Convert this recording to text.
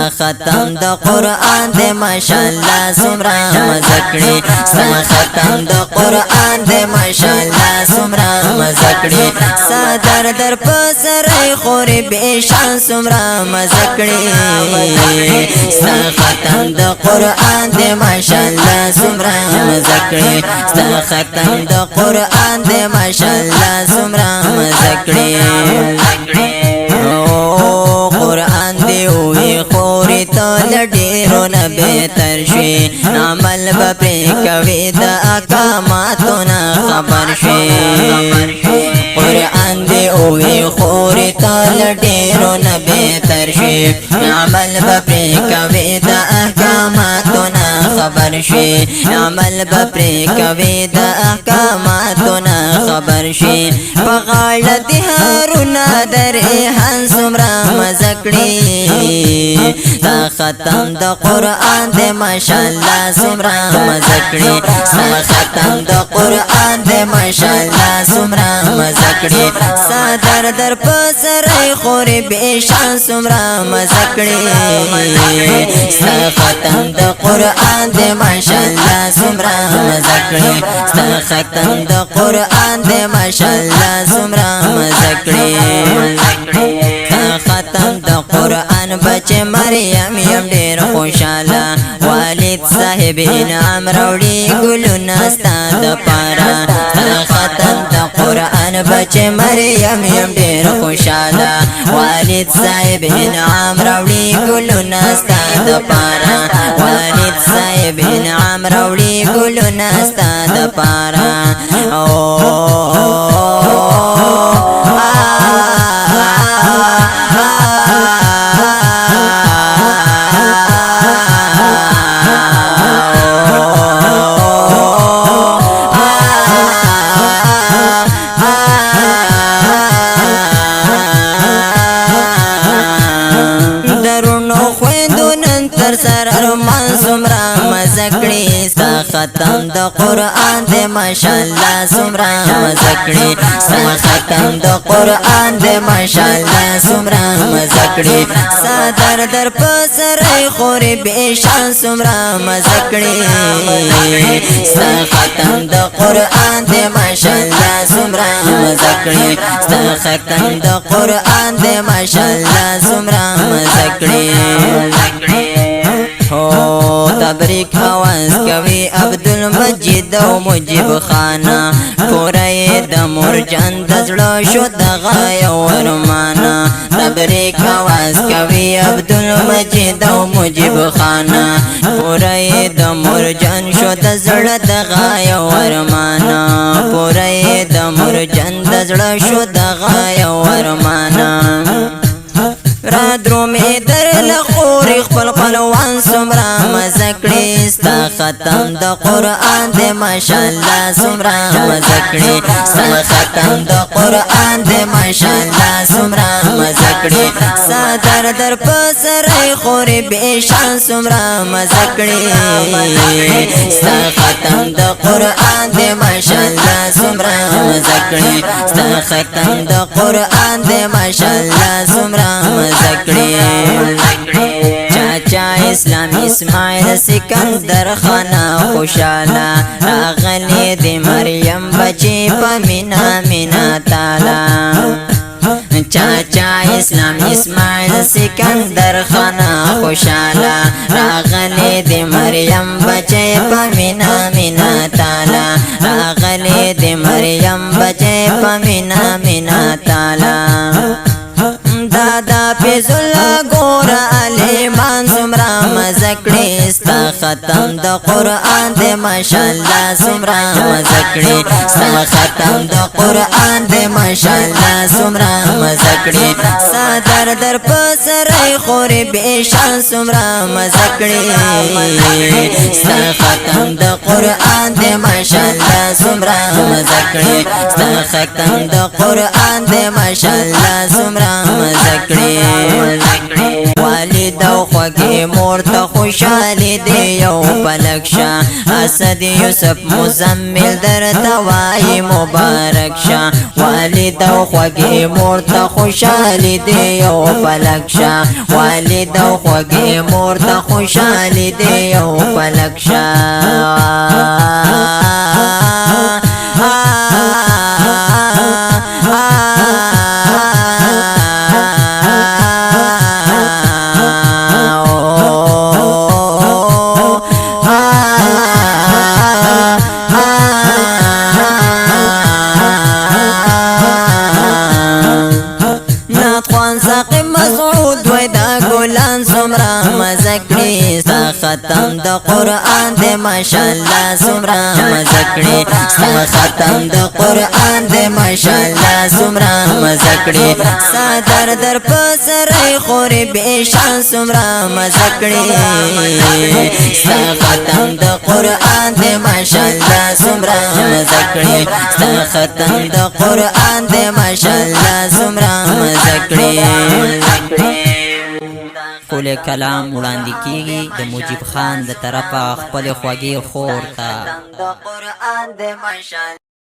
ستا ختم د قرآن دے ماشاءاللہ سمرا مزکڑی ستا ختم د قرآن دے ماشاءاللہ سمرا مزکڑی صدر در پسر خوری بیشان سمرا مزکڑی ستا ختم د قرآن دے ماشاءاللہ سمرا مزکڑی ستا ختم د قرآن دے ماشاءاللہ سمرا مزکڑی قرآن دی ہوئی خوری تول ڈیرو نبی ترشوی عمل بپری کوی دا اقاماتونا خبر شوی قرآن دی ہوئی خوری تول ڈیرو نبی ترشوی عمل بپری کوی دا اقاماتونا خبر شوی عمل بپری کوی دا اقاماتونا خبر شوی پغالت هارونا در ایحان سمرا مزکڑی تا ختم دا قرآن دے ماشاءاللہ سمرا مزکڑی تا ختم دا قرآن دے ماشاءاللہ سمرا مزکڑی صدر در پسر خوری بیشان سمرا مزکڑی تا ختم دا قرآن دے ماشاءاللہ سمرا مزکڑی تا ختم دا قرآن دے ماشاءاللہ سمرا مزکڑی ختم دا قرآن بچے مریم یم دیر خوشالا والد صاحب انعام روڑی گلو نستا دا پارا ختم دا قرآن بچے مریم یم دیر خوشالا والد صاحب انعام روڑی گلو نستا دا پارا والد صاحب انعام روڑی گلو نستا دا پارا ختم دا قرآن دے ماشاءاللہ سمرا مزکڑی ستا ختم دا قرآن دے ماشاءاللہ سمرا مزکڑی صدر در پسر خوری بیشان سمرا مزکڑی ستا ختم دا قرآن دے ماشاءاللہ سمرا مزکڑی ستا ختم دا قرآن دے ماشاءاللہ سمرا مزکڑی تبریک آواز کوي عبدالمجید و مجیب خانا پوره د مرجان د زړه شو دغه یو ارمانا تبریک آواز کوي عبدالمجید و مجیب خانا پوره د مرجان شو د زړه دغه یو ارمانا پوره د مرجان د زړه شو دغه یو ارمانا را درومی در لخوری خپل قلوان سمرا مزکڑی ستا ختم دا قرآن دے ماشاءاللہ سمرا مزکڑی ستا ختم دا قرآن دے ماشاءاللہ سمرا مزکڑی صدر در پسر خوری بیشان سمرا مزکڑی ستا ختم دا قرآن دے ماشاءاللہ سمرا مزکڑی ستا ختم دا قرآن دے ماشاءاللہ سمرا مزکڑی چاچا اسلام اسماعیل سکندر خانا خوشالا راغلی دی مریم بچی پا مینا مینا تالا چاچا اسلام اسماعیل سکندر خانا خوشالا راغلی دی مریم بچی پا مینا مینا تالا راغلی دی مریم بچی پا مینا مینا تالا دادا پیزولا گورا علیمان سمرا مزکڑی ستا ختم دا قرآن دے ماشاءاللہ سمرا مزکڑی ستا ختم دا قرآن دے ماشاءاللہ سمرا مزکڑی صدر در پسر خوری بیشان سمرا مزکڑی ستا ختم دا قرآن دے ماشاءاللہ سمرا مزکڑی ستا ختم دا قرآن دے ماشاءاللہ سمرا مزکڑی والد و خوږې مور ته خوشحالي دی یو پلک شه اسد یوسف مزمل درته وایي مبارک شه والد او خوږې مور ته خوشحالي دی یو پلک شه والد او خوږې مور ته خوشحالي دی یو پلک شه مسعود وای دا ګلان سمرا مزکړي ستا ختم د قرآن دې ماشاءالله سمرا مزکړي ستا ختم د قرآن دې ماشاءالله سمرا مزکړي ستا در پسرای خوري بشان سمرا مزکړي ستا ختم د قرآن دې ماشاءالله سمرا مزکړي ستا ختم د قرآن دې ماشاءالله سمرا مزکړي خپل کلام وړاندې کیږي د مجيب خان د طرفه خپل خوږې خور ته